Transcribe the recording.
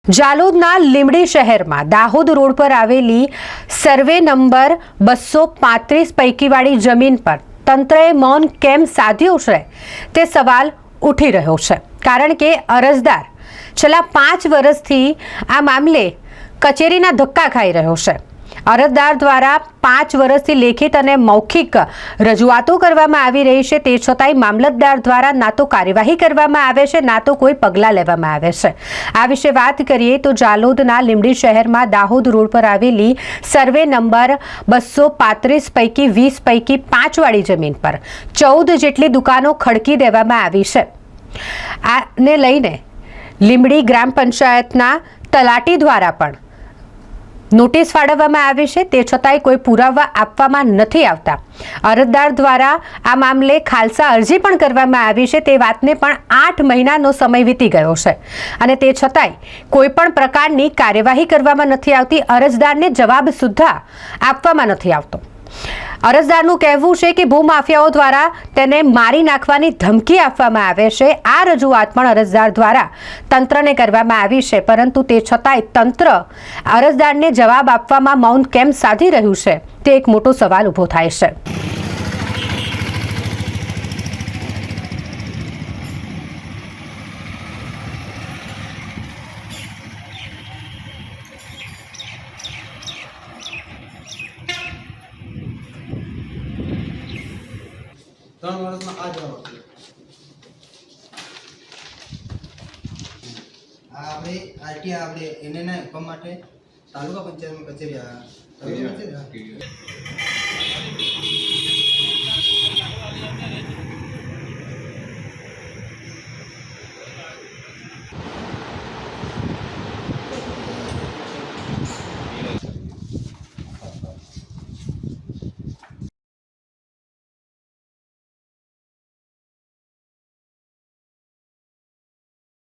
જાલોદના લીંબડી શહેરમાં દાહોદ રોડ પર આવેલી સર્વે નંબર 235 પૈકીવાળી જમીન પર તંત્રએ મૌન કેમ સાધ્યું છે તે સવાલ ઉઠી રહ્યો છે, કારણ કે અરજદાર છેલ્લા 5 વર્ષથી આ મામલે કચેરીના ધક્કા ખાઈ રહ્યો છે। અરજદાર દ્વારા 5 વર્ષથી લેખિત અને મૌખિક રજૂઆતો કરવામાં આવી રહી છે, તે છતાંય મામલતદાર દ્વારા ના તો કાર્યવાહી કરવામાં આવે છે, ના તો કોઈ પગલાં લેવામાં આવે છે। આ વિશે વાત કરીએ તો જાલોદના લીંબડી શહેરમાં દાહોદ રોડ પર આવેલી સર્વે નંબર 235 પૈકી 20 પૈકી 5 વાળી જમીન પર 14 જેટલી દુકાનો ખડકી દેવામાં આવી છે। આને લઈને લીંબડી ગ્રામ પંચાયતના તલાટી દ્વારા પણ નોટિસ ફાળવવામાં આવી છે, તે છતાંય કોઈ પુરાવા આપવામાં નથી આવતા। અરજદાર દ્વારા આ મામલે ખાલસા અરજી પણ કરવામાં આવી છે, તે વાતને પણ 8 મહિનાનો સમય વીતી ગયો છે અને તે છતાંય કોઈ પણ પ્રકારની કાર્યવાહી કરવામાં નથી આવતી। અરજદારને જવાબ સુદ્ધા આપવામાં નથી આવતો। અરજદારનું કહેવું છે કે ભૂમાફિયાઓ દ્વારા તેને મારી નાખવાની ધમકી આપવામાં આવે છે। આ રજૂઆત પણ અરજદાર દ્વારા તંત્રને કરવામાં આવી છે, પરંતુ તે છતાંય તંત્ર અરજદારને જવાબ આપવામાં મૌન કેમ સાધી રહ્યું છે તે એક મોટો સવાલ ઊભો થાય છે। ત્રણ વર્ષમાં આ જવાબ આપ્યો। આ આપણે આરટી આપણે એને ના આપવા માટે તાલુકા પંચાયતમાં કચેરી આવ્યા।